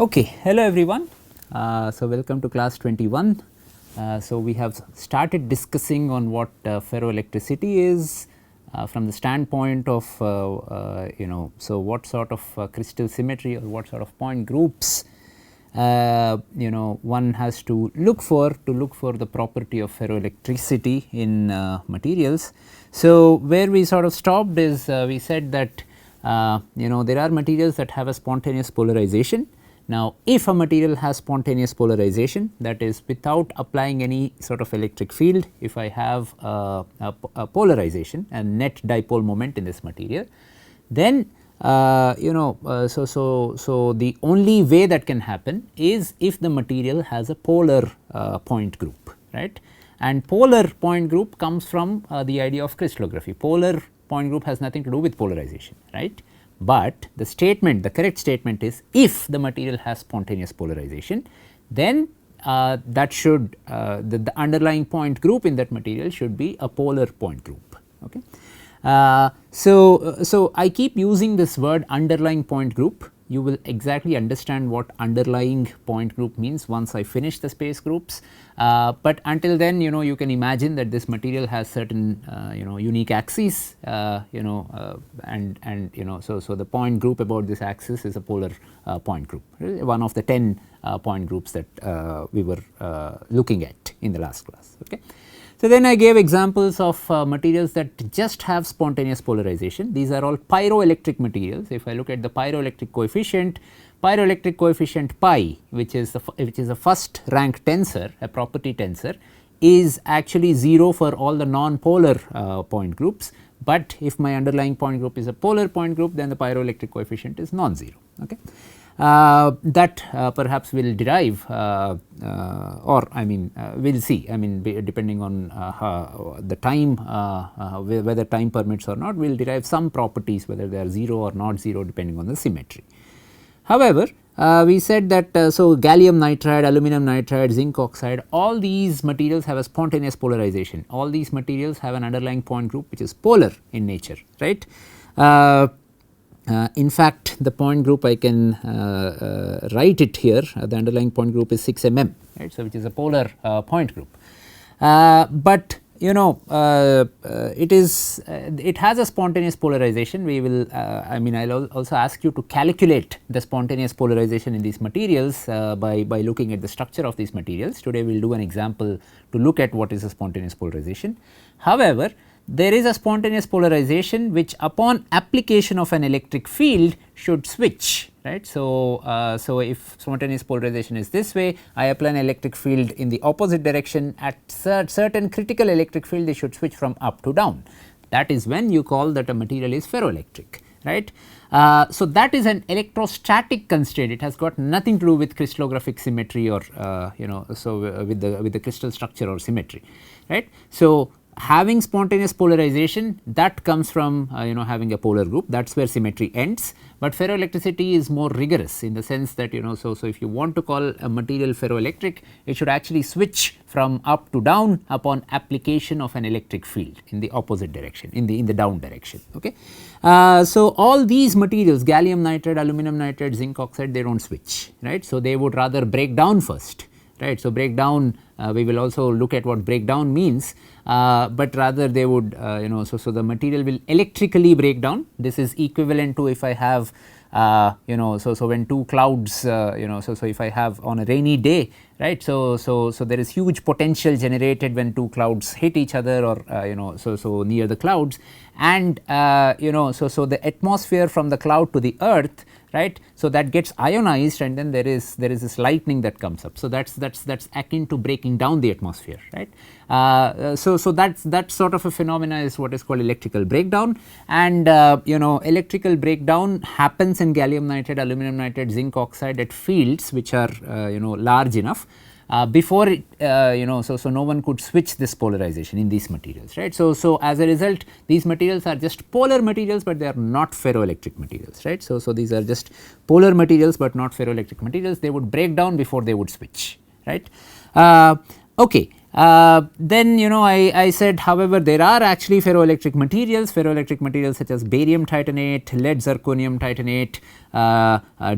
Okay, hello everyone. So welcome to class 21. So we have started discussing on what ferroelectricity is from the standpoint of so what sort of crystal symmetry or what sort of point groups one has to look for the property of ferroelectricity in materials. So where we sort of stopped is we said that there are materials that have a spontaneous polarization. Now, if a material has spontaneous polarization, that is without applying any sort of electric field, if I have a polarization and net dipole moment in this material, then so the only way that can happen is if the material has a polar point group, right. And polar point group comes from the idea of crystallography. Polar point group has nothing to do with polarization, right. But the statement, the correct statement is, if the material has spontaneous polarization, then that should the underlying point group in that material should be a polar point group. Okay. So I keep using this word underlying point group. You will exactly understand what underlying point group means once I finish the space groups, but until then you can imagine that this material has certain unique axes so the point group about this axis is a polar point group, one of the 10 point groups that we were looking at in the last class. Okay. So then I gave examples of materials that just have spontaneous polarization. These are all pyroelectric materials. If I look at the pyroelectric coefficient pi, which is a first rank tensor, a property tensor, is actually 0 for all the non-polar point groups. But if my underlying point group is a polar point group, then the pyroelectric coefficient is non-zero. Okay. That perhaps will derive or I mean we will see, I mean depending on the time whether time permits or not, we will derive some properties whether they are 0 or not 0 depending on the symmetry. However, we said that so gallium nitride, aluminum nitride, zinc oxide, all these materials have a spontaneous polarization. All these materials have an underlying point group which is polar in nature, right. In fact, the point group I can write it here, the underlying point group is 6 mm, right. So, which is a polar point group, but it has a spontaneous polarization. We will I mean I will also ask you to calculate the spontaneous polarization in these materials by looking at the structure of these materials. Today we will do an example to look at what is a spontaneous polarization. However, there is a spontaneous polarization which upon application of an electric field should switch, right. So, so if spontaneous polarization is this way, I apply an electric field in the opposite direction, at certain critical electric field they should switch from up to down. That is when you call that a material is ferroelectric, right. So that is an electrostatic constraint. It has got nothing to do with crystallographic symmetry or so with the crystal structure or symmetry, right. So having spontaneous polarization, that comes from having a polar group, that is where symmetry ends. But ferroelectricity is more rigorous in the sense that so if you want to call a material ferroelectric, it should actually switch from up to down upon application of an electric field in the opposite direction, in the down direction. Okay. So all these materials, gallium nitride, aluminum nitride, zinc oxide, they do not switch, right. So they would rather break down first, right. So breakdown, we will also look at what breakdown means, but rather they would so the material will electrically break down. This is equivalent to if I have so when two clouds so if I have on a rainy day, right. So there is huge potential generated when two clouds hit each other or so near the clouds, and so the atmosphere from the cloud to the earth, right. So that gets ionized, and then there is this lightning that comes up. So that's akin to breaking down the atmosphere, right. So that sort of a phenomena is what is called electrical breakdown, and electrical breakdown happens in gallium nitride, aluminum nitride, zinc oxide at fields which are large enough. Before it so no one could switch this polarization in these materials, right. So as a result, these materials are just polar materials, but they are not ferroelectric materials, right. So these are just polar materials but not ferroelectric materials. They would break down before they would switch, right. Okay. Then I said, however, there are actually ferroelectric materials such as barium titanate, lead zirconium titanate,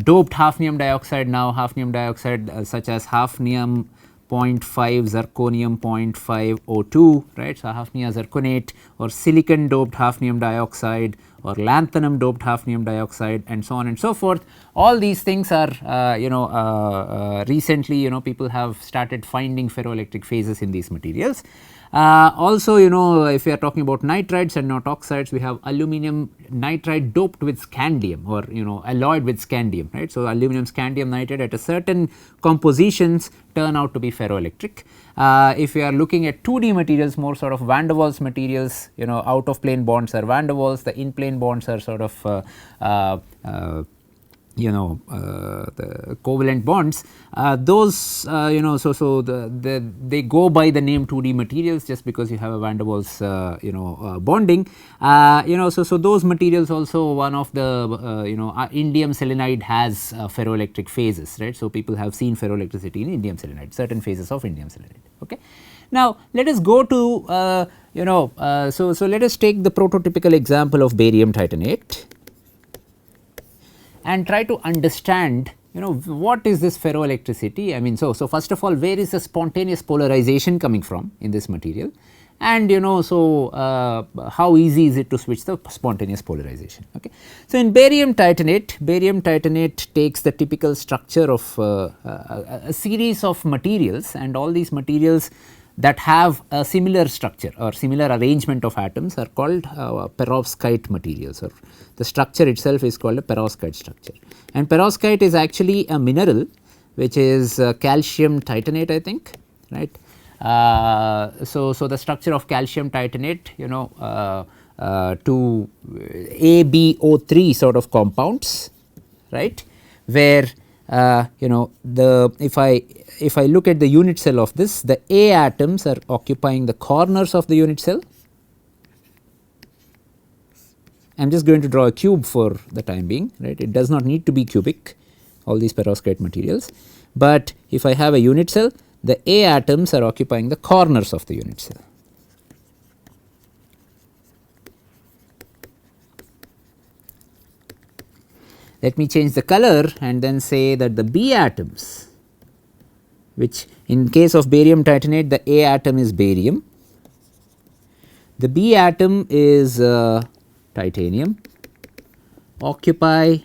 doped hafnium dioxide, such as hafnium 0.5, zirconium 0.5 O2, right. So, hafnia zirconate or silicon doped hafnium dioxide or lanthanum doped hafnium dioxide and so on and so forth. All these things are recently people have started finding ferroelectric phases in these materials. Also if we are talking about nitrides and not oxides, we have aluminum nitride doped with scandium or alloyed with scandium, right. So, aluminum scandium nitride at a certain compositions turn out to be ferroelectric. If we are looking at 2D materials, more sort of van der Waals materials, out of plane bonds are van der Waals, the in plane bonds are sort of the covalent bonds, those so they go by the name 2D materials just because you have a van der Waals bonding. So those materials also, one of the indium selenide has ferroelectric phases, right. So, people have seen ferroelectricity in indium selenide, certain phases of indium selenide. Okay. Now, let us go to so let us take the prototypical example of barium titanate and try to understand what is this ferroelectricity. I mean, so first of all, where is the spontaneous polarization coming from in this material, and how easy is it to switch the spontaneous polarization. Okay. So, in barium titanate takes the typical structure of a series of materials, and all these materials that have a similar structure or similar arrangement of atoms are called perovskite materials, or the structure itself is called a perovskite structure. And perovskite is actually a mineral which is calcium titanate, I think, right. So the structure of calcium titanate, to AbO3 sort of compounds, right, where if I look at the unit cell of this, the A atoms are occupying the corners of the unit cell. I am just going to draw a cube for the time being, right. It does not need to be cubic, all these perovskite materials, but if I have a unit cell, the A atoms are occupying the corners of the unit cell. Let me change the color and then say that the B atoms, which in case of barium titanate, the A atom is barium, the B atom is titanium, occupy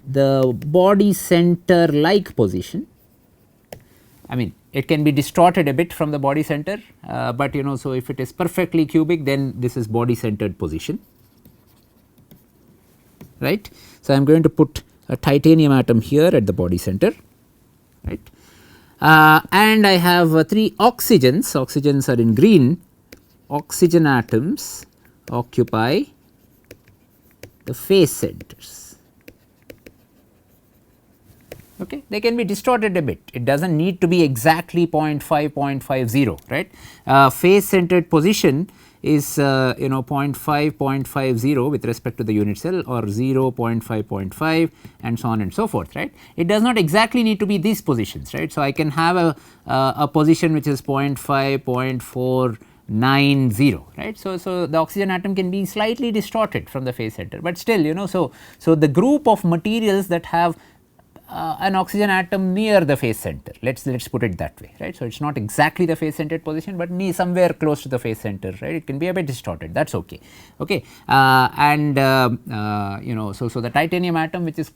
the body center like position. I mean, it can be distorted a bit from the body center, but so if it is perfectly cubic, then this is body centered position, right. So, I am going to put a titanium atom here at the body center, right. And I have 3 oxygens are in green. Oxygen atoms occupy the phase centers. Okay. They can be distorted a bit, it does not need to be exactly 0.5, 0.50, right. Phase centered position is 0.5, 0.50 with respect to the unit cell, or 0, 0.5, 0.5 and so on and so forth, right. It does not exactly need to be these positions, right. So, I can have a position which is 0.5, 0.490, right. So, the oxygen atom can be slightly distorted from the phase center, but still so the group of materials that have an oxygen atom near the phase center, let's put it that way, right. So, it is not exactly the phase centered position, but somewhere close to the phase center, right. It can be a bit distorted, that is okay. Okay. And so the titanium atom, which is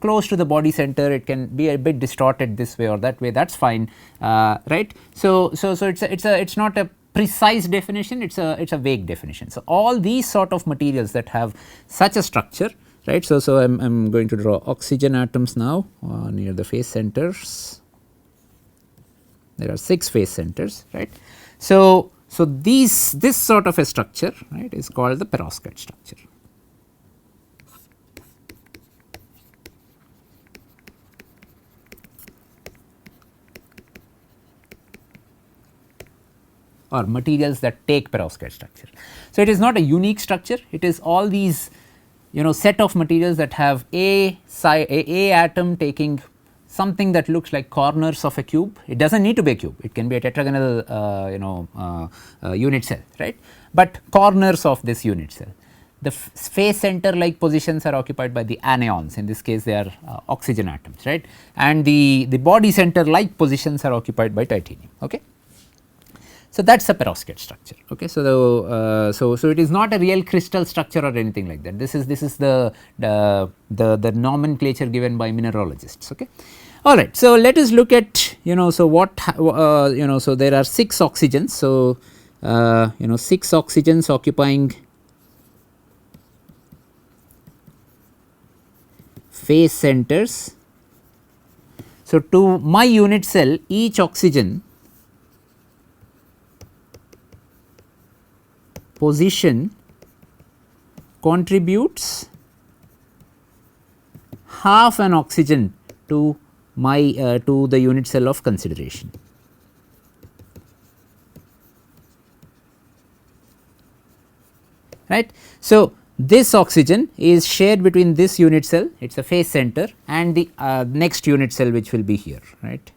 close to the body center, it can be a bit distorted this way or that way, that is fine, right. So it's not a precise definition, it's a vague definition. So, all these sort of materials that have such a structure, right. So I am going to draw oxygen atoms now near the phase centers. There are 6 phase centers, right. So this sort of a structure, right, is called the perovskite structure. Or materials that take perovskite structure. So, it is not a unique structure, it is all these set of materials that have a atom taking something that looks like corners of a cube. It does not need to be a cube, it can be a tetragonal unit cell, right, but corners of this unit cell. The phase center like positions are occupied by the anions, in this case they are oxygen atoms, right, and the body center like positions are occupied by titanium. Okay. So, that is a perovskite structure. Okay. So, so it is not a real crystal structure or anything like that. This is the nomenclature given by mineralogists. Okay. All right. So, let us look at so what so there are 6 oxygens. So, 6 oxygens occupying phase centers. So, to my unit cell, each oxygen position contributes half an oxygen to my to the unit cell of consideration. Right. So, this oxygen is shared between this unit cell, it is a phase center, and the next unit cell which will be here, right,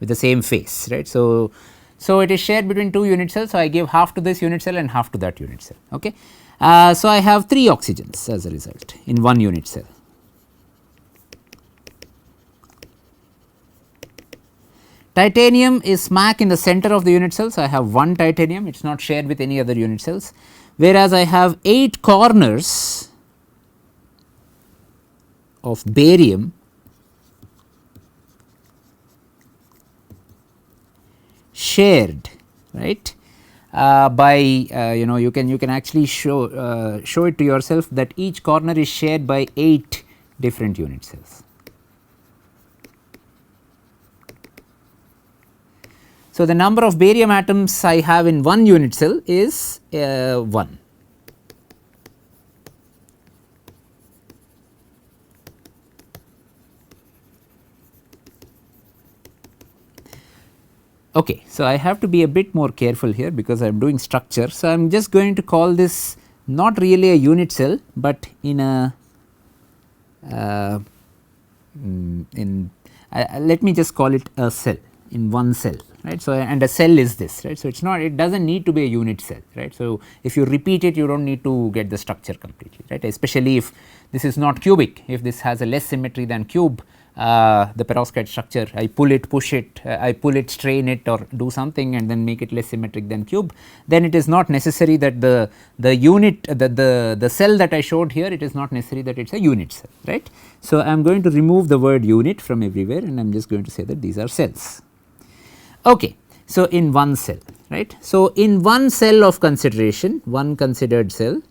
with the same phase, right. So, it is shared between 2 unit cells. So, I give half to this unit cell and half to that unit cell. Okay. So, I have 3 oxygens as a result in one unit cell. Titanium is smack in the center of the unit cell. So, I have 1 titanium, it is not shared with any other unit cells, whereas I have 8 corners of barium shared, right, by you can actually show it to yourself that each corner is shared by 8 different unit cells. So, the number of barium atoms I have in one unit cell is 1. Okay. So, I have to be a bit more careful here because I am doing structure. So, I am just going to call this not really a unit cell, but in a let me just call it a cell, in one cell, right. So, and a cell is this, right. So, it is not, it does not need to be a unit cell, right. So, if you repeat it, you do not need to get the structure completely, right, especially if this is not cubic, if this has a less symmetry than cube, the perovskite structure, I pull it, push it, I pull it, strain it or do something and then make it less symmetric than cube, then it is not necessary that the unit, the cell that I showed here, it is not necessary that it is a unit cell, right. So, I am going to remove the word unit from everywhere and I am just going to say that these are cells. Okay. So, in one cell, right. So, in one cell of consideration, one considered cell,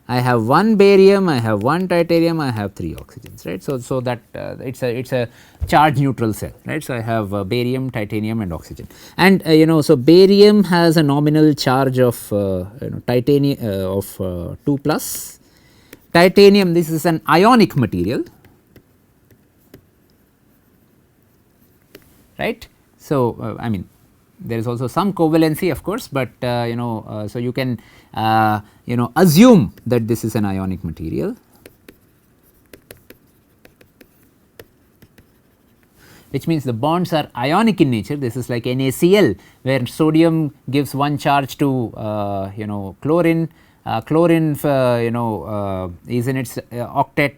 I have 1 barium, I have 1 titanium, I have 3 oxygens, right. So, that it is a charge neutral cell, right. So, I have barium, titanium and oxygen, and so barium has a nominal charge of titanium of 2 plus, titanium, this is an ionic material, right. So, I mean there is also some covalency of course, but so you can assume that this is an ionic material, which means the bonds are ionic in nature. This is like NaCl, where sodium gives 1 charge to chlorine, chlorine is in its octet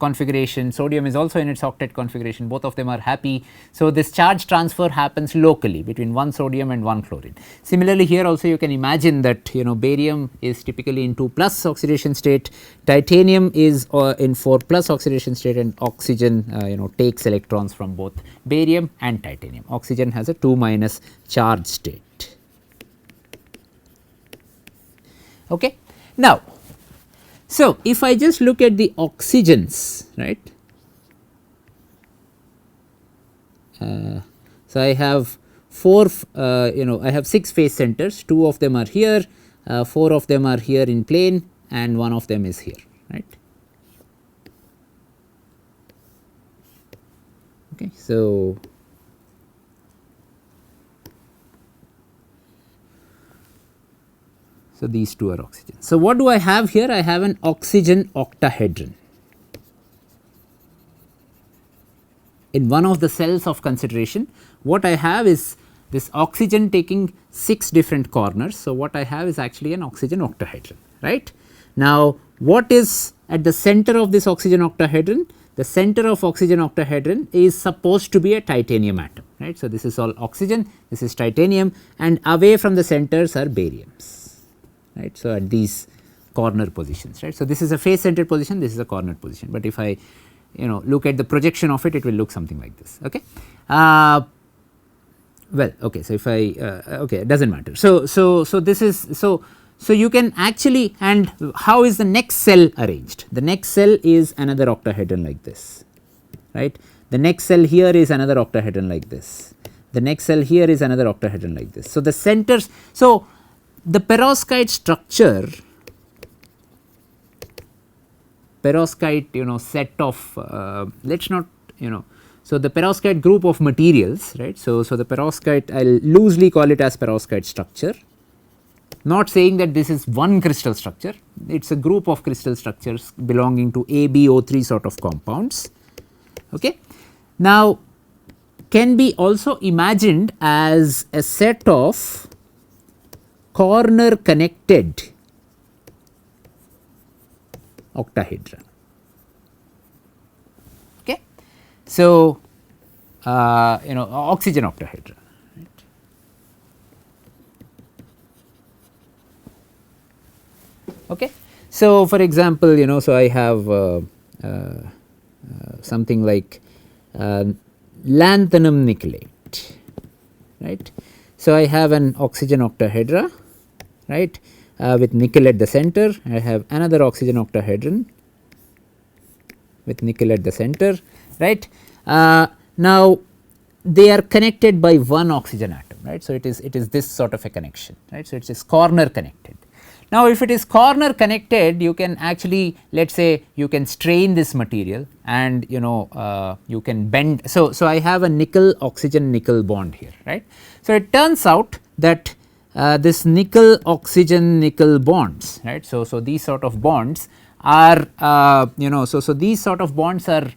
configuration, sodium is also in its octet configuration, both of them are happy. So, this charge transfer happens locally between 1 sodium and 1 chlorine. Similarly, here also you can imagine that barium is typically in 2 plus oxidation state, titanium is in 4 plus oxidation state, and oxygen takes electrons from both barium and titanium. Oxygen has a 2 minus charge state. Okay. Now, so if I just look at the oxygens, right. So, I have 4 I have 6 phase centers, 2 of them are here, 4 of them are here in plane and 1 of them is here, right. Okay. So, these 2 are oxygen. So, what do I have here? I have an oxygen octahedron. in one of the cells of consideration, what I have is this oxygen taking 6 different corners. So, what I have is actually an oxygen octahedron, right. Now, what is at the center of this oxygen octahedron? The center of oxygen octahedron is supposed to be a titanium atom, right. So, this is all oxygen, this is titanium, and away from the centers are bariums, right. So, at these corner positions, right. So, this is a face centered position, this is a corner position, but if I look at the projection of it, it will look something like this. Okay. Well, okay. So, if I okay, it does not matter. So, this is so you can actually, and how is the next cell arranged? The next cell is another octahedron like this, right. The next cell here is another octahedron like this. The next cell here is another octahedron like this. So, the centers, so the perovskite structure, perovskite set of let us not so the perovskite group of materials, right. So, the perovskite, I will loosely call it as perovskite structure, not saying that this is one crystal structure, it is a group of crystal structures belonging to AbO3 sort of compounds. Okay. Now, can be also imagined as a set of corner connected octahedron. Okay. So, oxygen octahedron. Okay. So, for example, so I have something like lanthanum nickelate, right. So, I have an oxygen octahedra, right, with nickel at the center. I have another oxygen octahedron with nickel at the center, right. Now, they are connected by one oxygen atom, right. So, it is this sort of a connection, right. So, it is corner connected. Now, if it is corner connected, you can actually, let us say, you can strain this material and you can bend. So, I have a nickel oxygen nickel bond here, right. So, it turns out that this nickel oxygen nickel bonds, right. So, these sort of bonds are so these sort of bonds are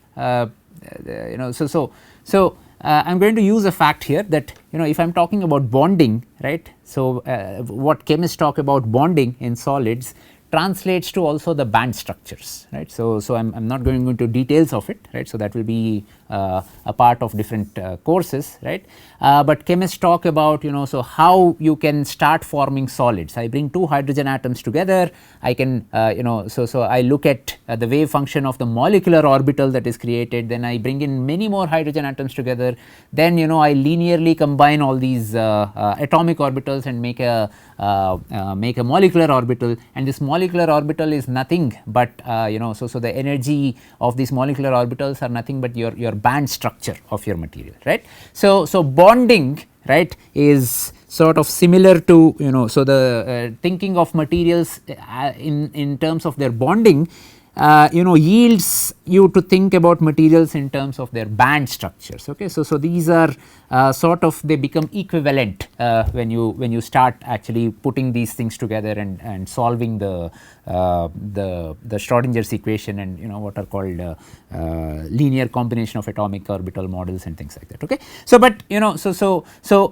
I am going to use a fact here that if I am talking about bonding, right. So, what chemists talk about bonding in solids translates to also the band structures, right. So, I am not going into details of it, right. So, that will be a part of different courses, right. But chemists talk about so how you can start forming solids. I bring 2 hydrogen atoms together, I can so I look at the wave function of the molecular orbital that is created, then I bring in many more hydrogen atoms together, then I linearly combine all these atomic orbitals and make a molecular orbital, and this molecular orbital is nothing but so the energy of these molecular orbitals are nothing but your band structure of your material, right. So, bonding, right, is sort of similar to so the thinking of materials in terms of their bonding yields you to think about materials in terms of their band structures. Okay. So, these are sort of, they become equivalent when you start actually putting these things together and solving the Schrodinger's equation and what are called linear combination of atomic orbital models and things like that. Okay. So, but so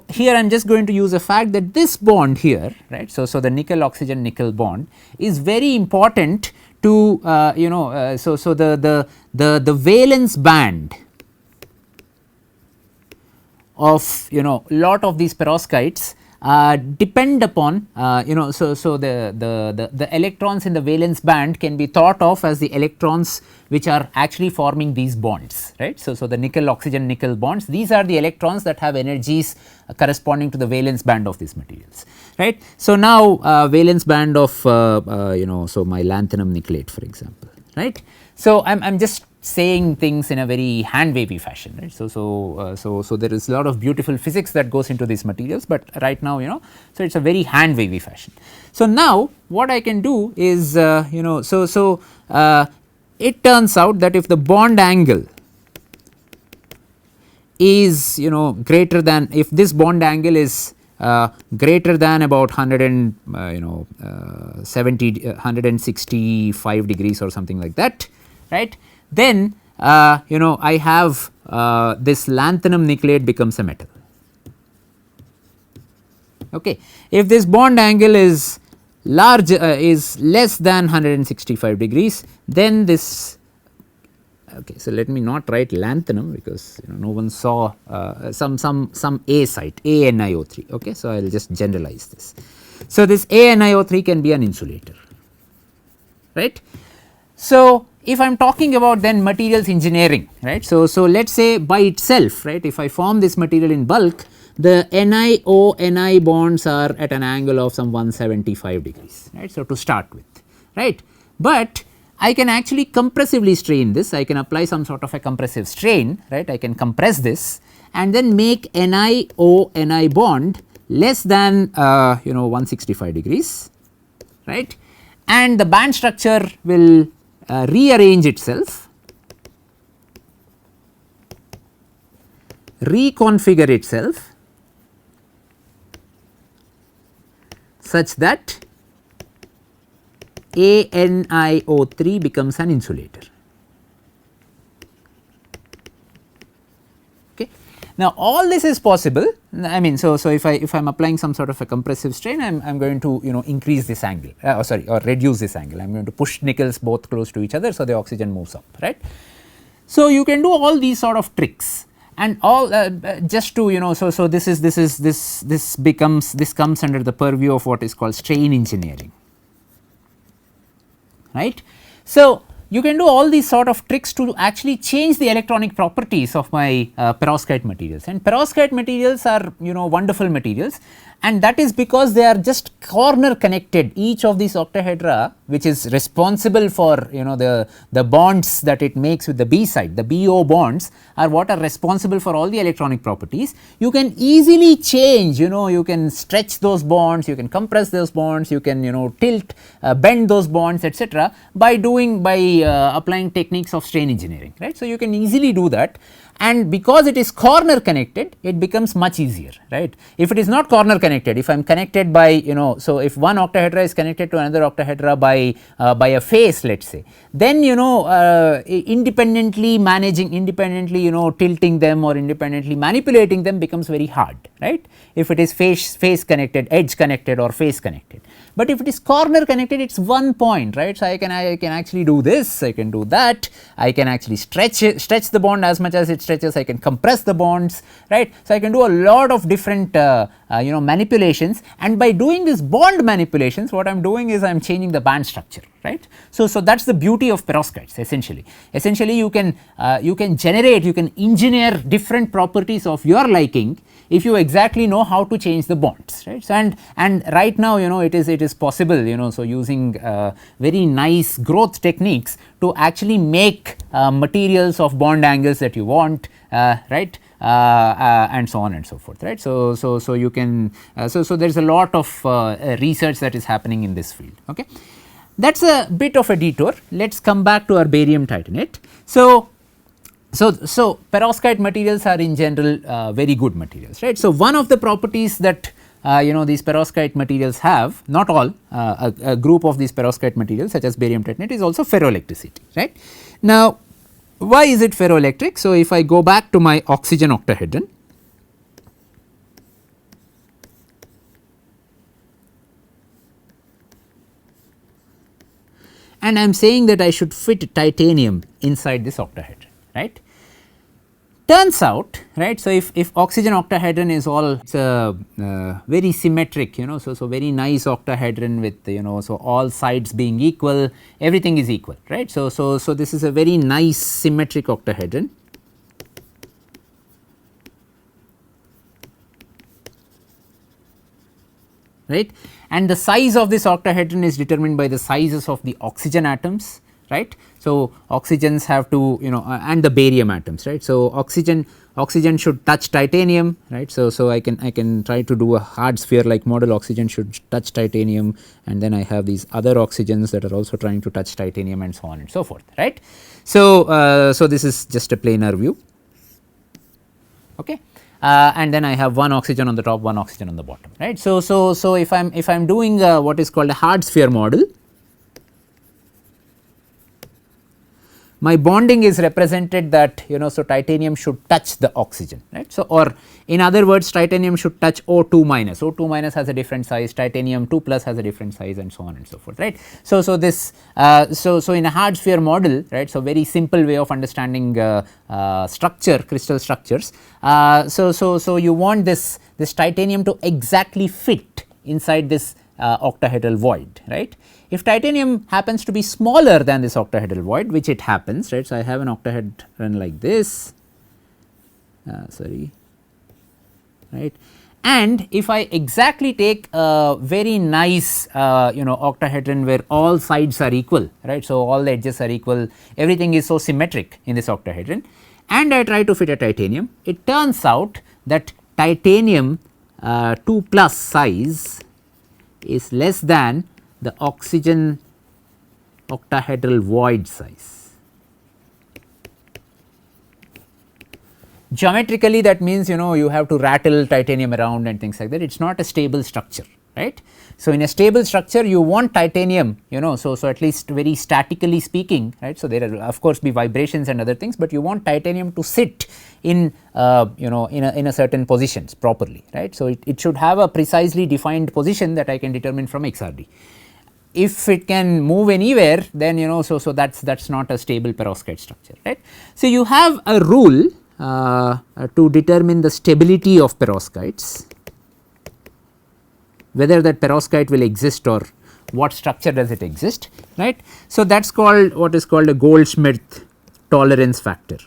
here I am just going to use a fact that this bond here, right. So, the nickel oxygen nickel bond is very important to so the valence band of lot of these perovskites depend upon so the electrons in the valence band can be thought of as the electrons which are actually forming these bonds, right. So, the nickel oxygen nickel bonds, these are the electrons that have energies corresponding to the valence band of these materials, right. So, now valence band of so my lanthanum nickelate, for example, right. So, I am just saying things in a very hand wavy fashion, right. So there is a lot of beautiful physics that goes into these materials, but right now so it is a very hand wavy fashion. So, now what I can do is it turns out that if the bond angle is greater than, if this bond angle is greater than about 165 degrees or something like that, right, then I have this lanthanum nucleate becomes a metal. Okay. If this bond angle is large is less than 165 degrees, then this, okay, so let me not write lanthanum because no one saw some A site ANiO3. Okay, so I will just generalize this. So this ANiO3 can be an insulator, right. So if I am talking about then materials engineering, right. So let us say by itself, right, if I form this material in bulk, the NiO-Ni bonds are at an angle of some 175 degrees, right. So to start with, right, but I can actually compressively strain this, I can apply some sort of a compressive strain, right, I can compress this and then make NiO-Ni bond less than 165 degrees, right, and the band structure will rearrange itself, reconfigure itself such that ANiO3 becomes an insulator. Okay. Now all this is possible, I mean, so if I am applying some sort of a compressive strain, I am going to increase this angle or reduce this angle, I am going to push nickels both close to each other, so the oxygen moves up, right. So you can do all these sort of tricks and all just to so this comes under the purview of what is called strain engineering, right. So you can do all these sort of tricks to actually change the electronic properties of my perovskite materials, and perovskite materials are wonderful materials, and that is because they are just corner connected. Each of these octahedra, which is responsible for the bonds that it makes with the B side, the BO bonds are what are responsible for all the electronic properties. You can easily change, you can stretch those bonds, you can compress those bonds, you can tilt, bend those bonds, etc. by applying techniques of strain engineering, right. So you can easily do that, and because it is corner connected, it becomes much easier, right. If it is not corner connected, if I am connected by so if one octahedra is connected to another octahedra by a face, let us say, then independently tilting them or independently manipulating them becomes very hard, right, if it is face connected, edge connected or face connected. But if it is corner connected, it is one point, right. So I can actually do this, I can do that, I can actually stretch the bond as much as it stretches, I can compress the bonds, right. So I can do a lot of different manipulations, and by doing this bond manipulations, what I am doing is I am changing the band structure, right. So that is the beauty of perovskites essentially. Essentially you can generate, you can engineer different properties of your liking if you exactly know how to change the bonds, right. So and right now it is possible, so using very nice growth techniques to actually make materials of bond angles that you want, right, and so on and so forth, right. So you can so there is a lot of research that is happening in this field. Okay, that is a bit of a detour. Let us come back to our barium titanate. So perovskite materials are in general very good materials, right. So one of the properties that these perovskite materials have, not all, a group of these perovskite materials such as barium titanate is also ferroelectricity, right. Now why is it ferroelectric? So if I go back to my oxygen octahedron, and I am saying that I should fit titanium inside this octahedron, right. Turns out, right, so if oxygen octahedron is all very symmetric, so very nice octahedron with so all sides being equal, everything is equal, right. So this is a very nice symmetric octahedron, right, and the size of this octahedron is determined by the sizes of the oxygen atoms, right. So oxygens have to and the barium atoms, right. So oxygen should touch titanium, right. So I can try to do a hard sphere like model, oxygen should touch titanium, and then I have these other oxygens that are also trying to touch titanium and so on and so forth, right. So this is just a planar view, okay. And then I have one oxygen on the top, one oxygen on the bottom, right. So if I am doing what is called a hard sphere model, my bonding is represented that so titanium should touch the oxygen, right. So, or in other words titanium should touch O2 minus, O2 minus has a different size, titanium 2 plus has a different size and so on and so forth, right. So, this so in a hard sphere model, right, so very simple way of understanding structure, crystal structures. So you want this titanium to exactly fit inside this octahedral void, right. If titanium happens to be smaller than this octahedral void, which it happens, right. So, I have an octahedron like this, right, and if I exactly take a very nice octahedron where all sides are equal, right. So, all the edges are equal, everything is so symmetric in this octahedron, and I try to fit a titanium, it turns out that titanium 2 plus size is less than the oxygen octahedral void size. Geometrically that means you have to rattle titanium around and things like that, it is not a stable structure, right. So, in a stable structure you want titanium so at least very statically speaking, right. So, there are of course be vibrations and other things, but you want titanium to sit in in a certain positions properly, right. So, it should have a precisely defined position that I can determine from XRD. If it can move anywhere, then so that's not a stable perovskite structure, right. So, you have a rule to determine the stability of perovskites, whether that perovskite will exist or what structure does it exist, right. So, that is called what is called a Goldschmidt tolerance factor.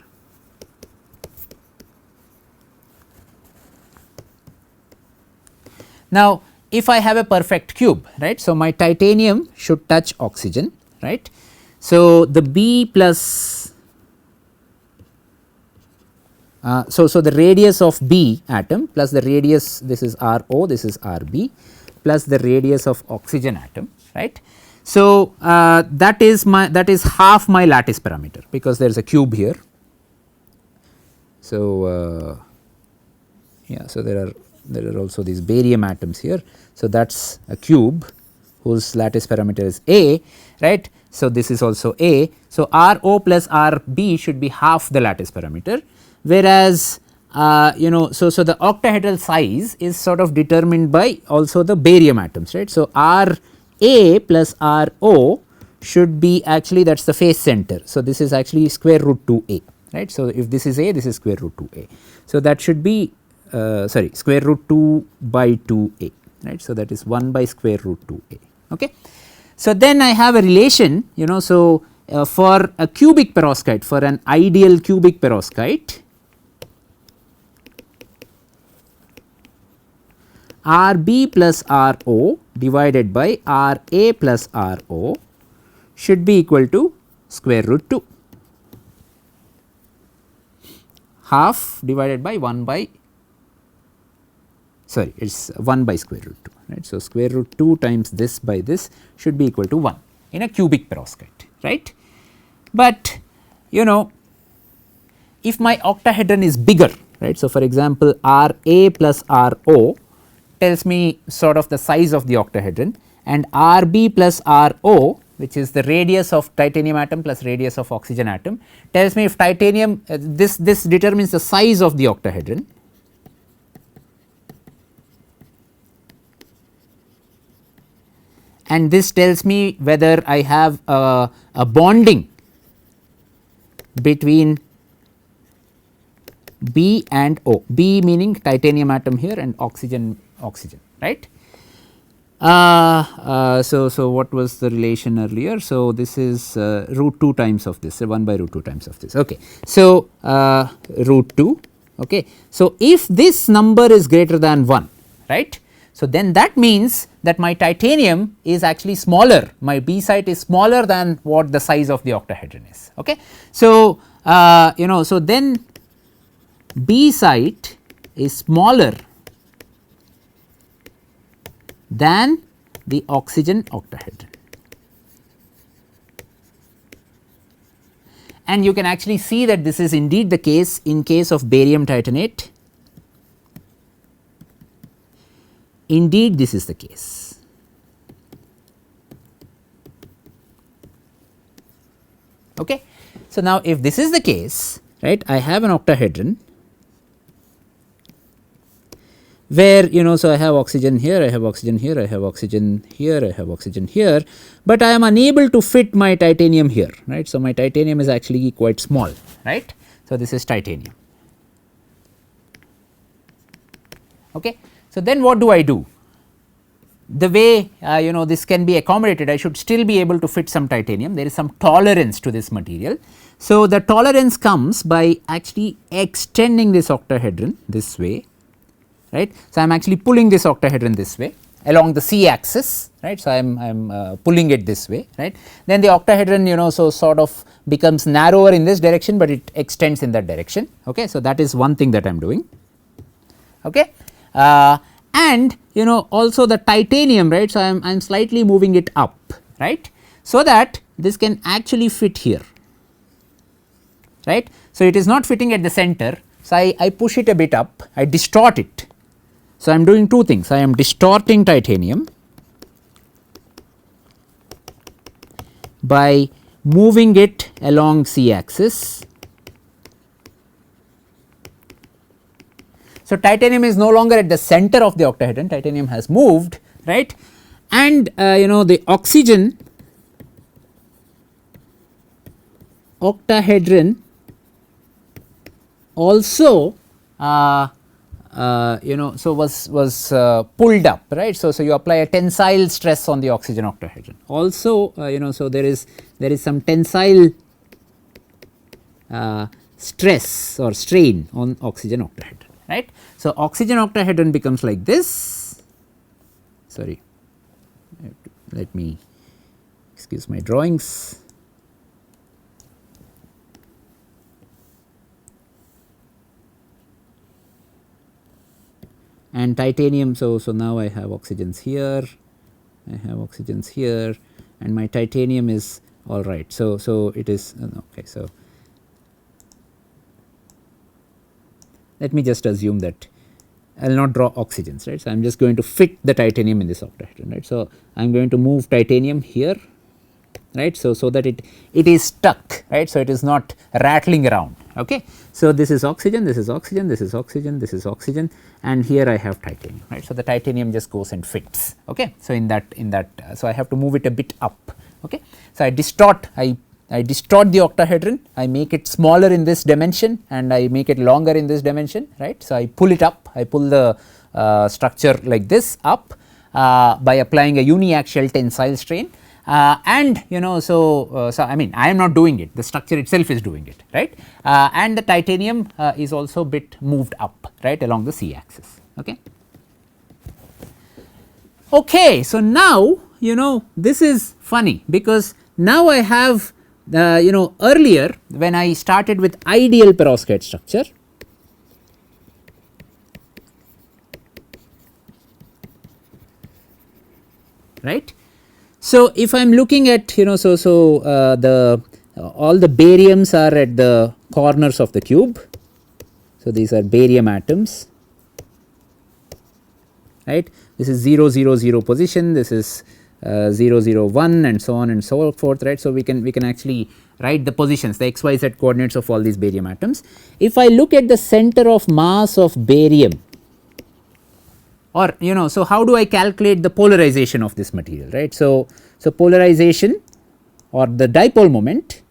Now, if I have a perfect cube, right. So, my titanium should touch oxygen, right. So, the B plus so the radius of B atom plus the radius, this is RO, this is RB, plus the radius of oxygen atom, right. So, that is half my lattice parameter because there is a cube here. So, yeah, so there are also these barium atoms here. So, that is a cube whose lattice parameter is A, right. So, this is also A. So, RO plus RB should be half the lattice parameter, whereas so the octahedral size is sort of determined by also the barium atoms, right. So, RA plus RO should be actually, that is the phase center. So, this is actually square root 2A, right. So, if this is A, this is square root 2A. So, that should be square root 2 by 2A, right. So, that is 1 by square root 2A. Okay. So, then I have a relation so for a cubic perovskite, for an ideal cubic perovskite, RB plus RO divided by RA plus RO should be equal to square root 2, half divided by 1 by, sorry, it is 1 by square root 2, right. So, square root 2 times this by this should be equal to 1 in a cubic perovskite, right. But if my octahedron is bigger, right. So, for example, RA plus RO tells me sort of the size of the octahedron, and RB plus RO, which is the radius of titanium atom plus radius of oxygen atom, tells me if titanium this determines the size of the octahedron. And this tells me whether I have a bonding between B and O, B meaning titanium atom here and oxygen, right. So, what was the relation earlier? So, this is root 2 times of this, 1 by root 2 times of this. Okay. So, root 2. Okay. So, if this number is greater than 1, right. So, then that means that my titanium is actually smaller, my B site is smaller than what the size of the octahedron is. Okay. So, so then B site is smaller than the oxygen octahedron, and you can actually see that this is indeed the case in case of barium titanate. Indeed, this is the case. Okay. So, now if this is the case, right, I have an octahedron where so I have oxygen here, I have oxygen here, I have oxygen here, I have oxygen here, but I am unable to fit my titanium here, right. So, my titanium is actually quite small, right. So, this is titanium. Okay. So, then what do I do? The way this can be accommodated, I should still be able to fit some titanium. There is some tolerance to this material. So, the tolerance comes by actually extending this octahedron this way, right. So, I am actually pulling this octahedron this way along the c axis, right. So, I am pulling it this way, right. Then the octahedron so sort of becomes narrower in this direction, but it extends in that direction. Okay. So, that is one thing that I am doing. Okay. And also the titanium, right. So, I am slightly moving it up, right. So, that this can actually fit here, right. So, it is not fitting at the center. So, I push it a bit up, I distort it. So, I am doing two things, I am distorting titanium by moving it along c axis. So, titanium is no longer at the center of the octahedron, titanium has moved, right, and the oxygen octahedron also so was pulled up, right. So, you apply a tensile stress on the oxygen octahedron also so there is some tensile stress or strain on oxygen octahedron, right. So, oxygen octahedron becomes like this, sorry, let me excuse my drawings. And titanium, so now I have oxygens here, I have oxygens here, and my titanium is all right. So it is okay. So, let me just assume that I will not draw oxygens, right. So, I am just going to fit the titanium in this octahedron, right. So, I am going to move titanium here, right. So that it is stuck, right. So, it is not rattling around. Okay. So, this is oxygen, this is oxygen, this is oxygen, this is oxygen, and here I have titanium, right. So, the titanium just goes and fits. Okay. So, in that so I have to move it a bit up. Okay. So, I distort the octahedron, I make it smaller in this dimension and I make it longer in this dimension, right. So, I pull it up, I pull the structure like this up by applying a uniaxial tensile strain. And so I mean I am not doing it, the structure itself is doing it, right, and the titanium is also bit moved up, right, along the c axis. Okay. Okay, so now this is funny because now I have earlier when I started with ideal perovskite structure, right. So, if I am looking at the all the bariums are at the corners of the cube. So, these are barium atoms, right. This is 0 0 0 position, this is 0 0 1 and so on and so forth, right. So, we can actually write the positions, the x y z coordinates of all these barium atoms. If I look at the center of mass of barium, or so how do I calculate the polarization of this material, right. So, polarization or the dipole moment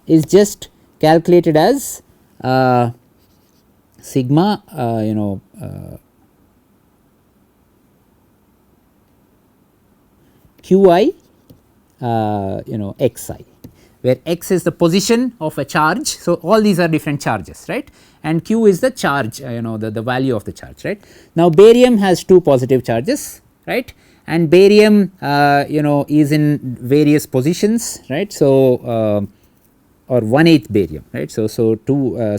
is just calculated as sigma qi xi, where x is the position of a charge. So, all these are different charges, right, and q is the charge the value of the charge, right. Now, barium has two positive charges, right, and barium is in various positions, right. So, or 1/8 barium, right. So, so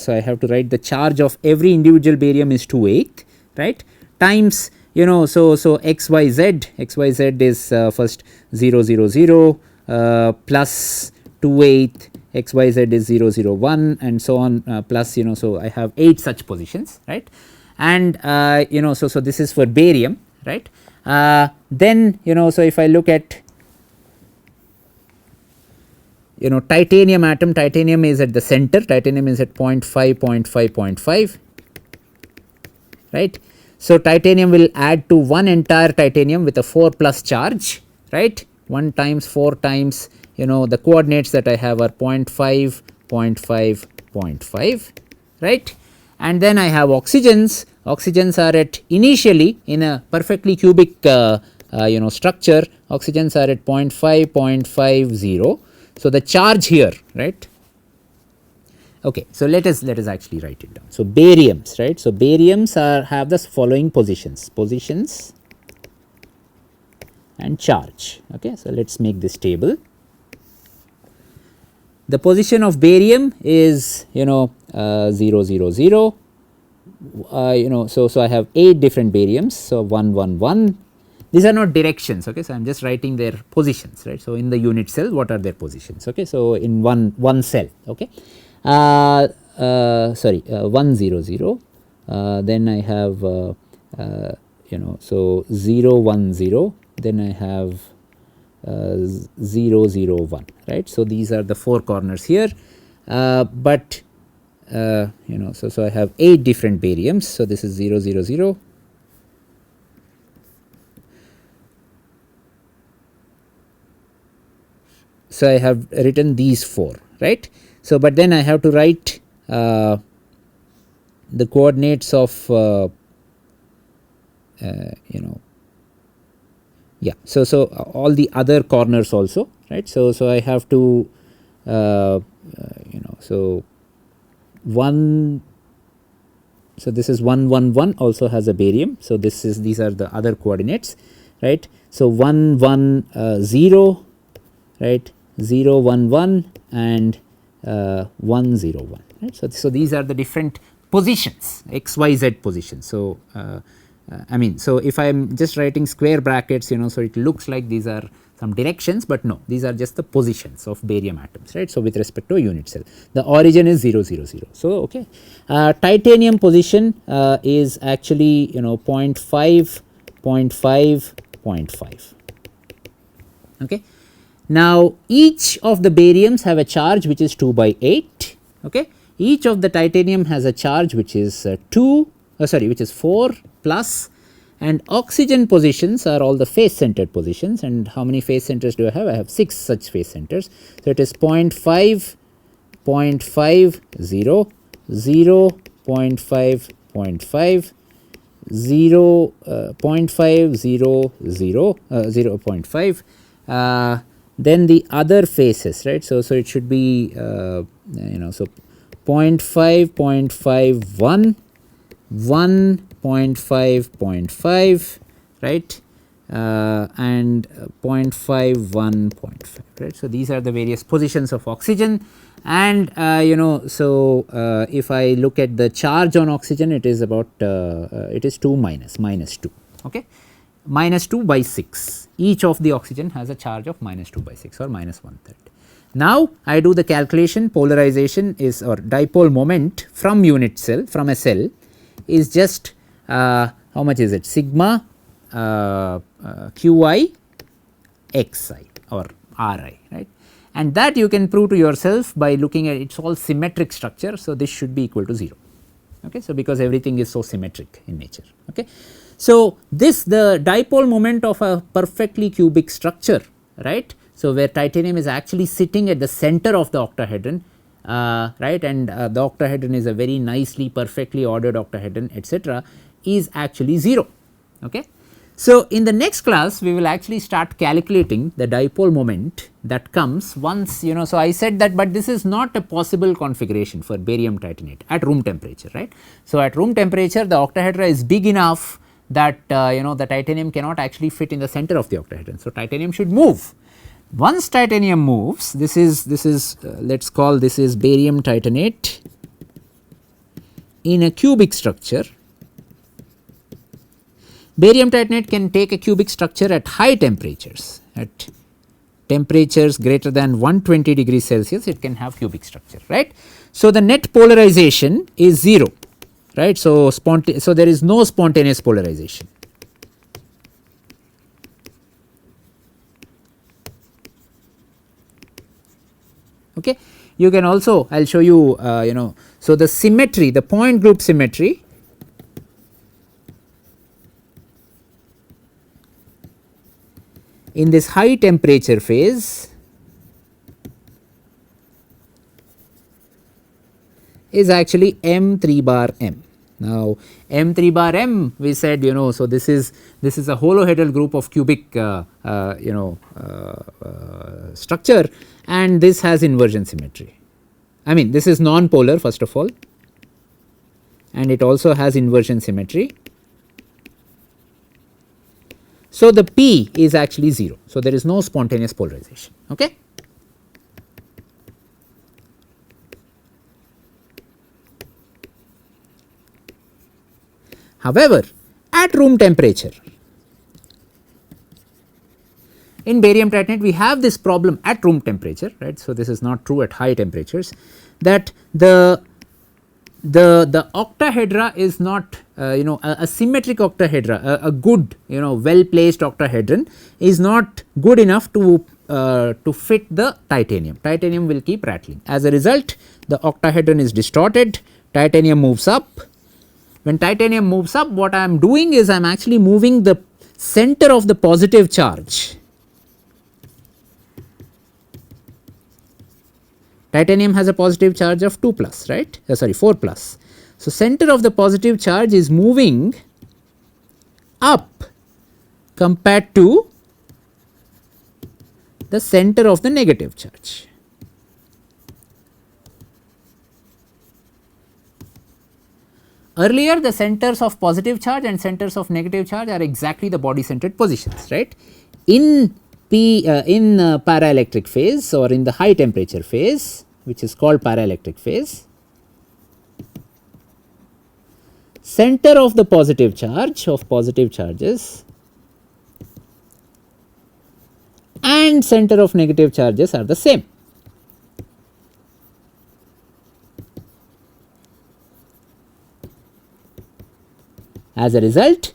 I have to write the charge of every individual barium is 2/8, right, times so xyz is first 0 0 0 plus 2/8, xyz is 0 0 1 and so on plus so I have 8 such positions, right, and so this is for barium, right. Then so if I look at titanium atom, titanium is at the center, titanium is at 0.5, 0.5, 0.5, right. So, titanium will add to one entire titanium with a 4 plus charge, right, 1 times 4 times the coordinates that I have are 0.5, 0.5, 0.5, right. And then I have oxygens. Oxygens are at initially in a perfectly cubic structure, oxygens are at 0.5, 0.50. So, the charge here, right. Okay, so let us actually write it down. So, bariums, right. So, bariums have the following positions and charge. Okay, so let us make this table. The position of barium is 0, 0, 0. So I have 8 different bariums. So, 1, 1, 1. These are not directions. Okay, so I am just writing their positions, right. So, in the unit cell, what are their positions? Okay, so in one cell. Okay. 1, 0, 0. Then I have so 0, 1, 0. Then I have 0, 0, 1, right. So, these are the 4 corners here, but so I have 8 different bariums. So, this is 0, 0, 0. So, I have written these 4, right. So, but then I have to write the coordinates of yeah. So all the other corners also, right. So I have to so 1. So, this is 1, 1, 1 also has a barium. So, these are the other coordinates, right. So, 1, 1, 0, right, 0, 1, 1 and 1, 0, 1, right. So, these are the different positions, x, y, z positions. So, I mean, so if I am just writing square brackets, so it looks like these are some directions, but no, these are just the positions of barium atoms, right. So, with respect to a unit cell, the origin is 0, 0, 0. So, okay, titanium position is actually 0.5, 0.5, 0.5. Okay. Now, each of the bariums have a charge which is 2 by 8. Okay. Each of the titanium has a charge which is 4 plus, and oxygen positions are all the face centered positions. And how many face centers do I have? I have 6 such face centers. So, it is 0.5, 0.5, 0, 0, 0.5, 0.5, 0, 0.5, 0, 0, 0.5. Then the other faces, right. So, it should be so 0.5, 0.5, 1, 1.5, 0.5, right, and 0.5, 1.5, right. So, these are the various positions of oxygen, and so if I look at the charge on oxygen, it is about it is 2 minus 2, okay, minus 2 by 6. Each of the oxygen has a charge of minus 2 by 6 or minus 1/3. Now, I do the calculation. Polarization is, or dipole moment from unit cell, from a cell, is just how much is it, sigma qi xi or ri, right, and that you can prove to yourself by looking at it's all symmetric structure. So, this should be equal to 0, okay. So, because everything is so symmetric in nature, okay. So, the dipole moment of a perfectly cubic structure, right. So, where titanium is actually sitting at the center of the octahedron, right, and the octahedron is a very nicely perfectly ordered octahedron, etc., is actually 0, okay. So, in the next class we will actually start calculating the dipole moment that comes once so I said that, but this is not a possible configuration for barium titanate at room temperature, right. So, at room temperature the octahedra is big enough that the titanium cannot actually fit in the center of the octahedron. So, titanium should move. Once titanium moves, this is let us call this is barium titanate in a cubic structure. Barium titanate can take a cubic structure at high temperatures, at temperatures greater than 120 degrees Celsius, it can have cubic structure, right. So, the net polarization is 0, right. So, there is no spontaneous polarization. Okay. You can also, I will show you, you know, so the symmetry, the point group symmetry in this high temperature phase is actually M3 bar M. Now, M3 bar M we said, you know, so this is a holohedral group of cubic structure, and this has inversion symmetry. I mean, this is non-polar first of all, and it also has inversion symmetry. So, the P is actually 0. So, there is no spontaneous polarization. Okay. However, at room temperature, in barium titanate we have this problem at room temperature, right. So, this is not true at high temperatures, that the octahedra is not a symmetric octahedra, a good, you know, well placed octahedron is not good enough to fit the titanium. Titanium will keep rattling. As a result, the octahedron is distorted, titanium moves up. When titanium moves up, what I am doing is I am actually moving the center of the positive charge. Titanium has a positive charge of 2 plus, right, sorry 4 plus. So, center of the positive charge is moving up compared to the center of the negative charge. Earlier the centers of positive charge and centers of negative charge are exactly the body centered positions, right. In paraelectric phase or in the high temperature phase, which is called paraelectric phase, center of the positive charge of positive charges and center of negative charges are the same. As a result,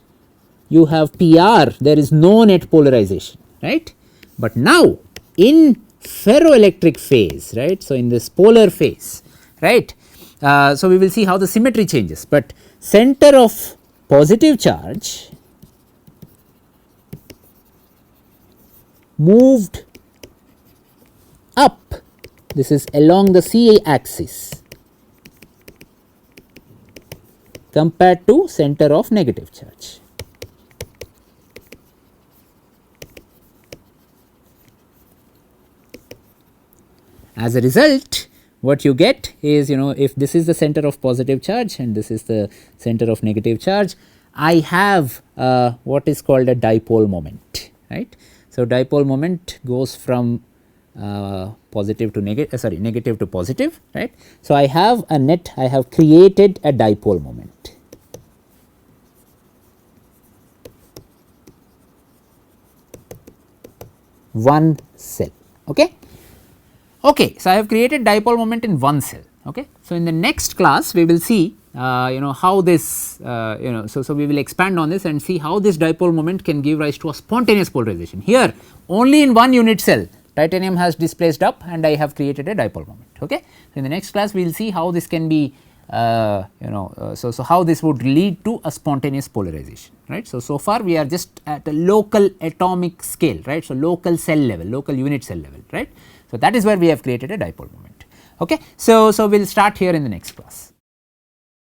you have PR, there is no net polarization, right. But now, in ferroelectric phase, right. So, in this polar phase, right. So, we will see how the symmetry changes, but center of positive charge moved up, this is along the CA axis compared to center of negative charge. As a result, what you get is, you know, if this is the center of positive charge and this is the center of negative charge, I have what is called a dipole moment, right. So, dipole moment goes from positive to negative to positive, right. So, I have a net, I have created a dipole moment. One cell. Okay. Okay. So, I have created dipole moment in one cell. Okay. So, in the next class we will see how this so we will expand on this and see how this dipole moment can give rise to a spontaneous polarization. Here only in one unit cell titanium has displaced up and I have created a dipole moment. Okay. So, in the next class we will see how this can be so how this would lead to a spontaneous polarization, right. So far we are just at a local atomic scale, right. So, local cell level, local unit cell level, right. So, that is where we have created a dipole moment. Okay. So we will start here in the next class.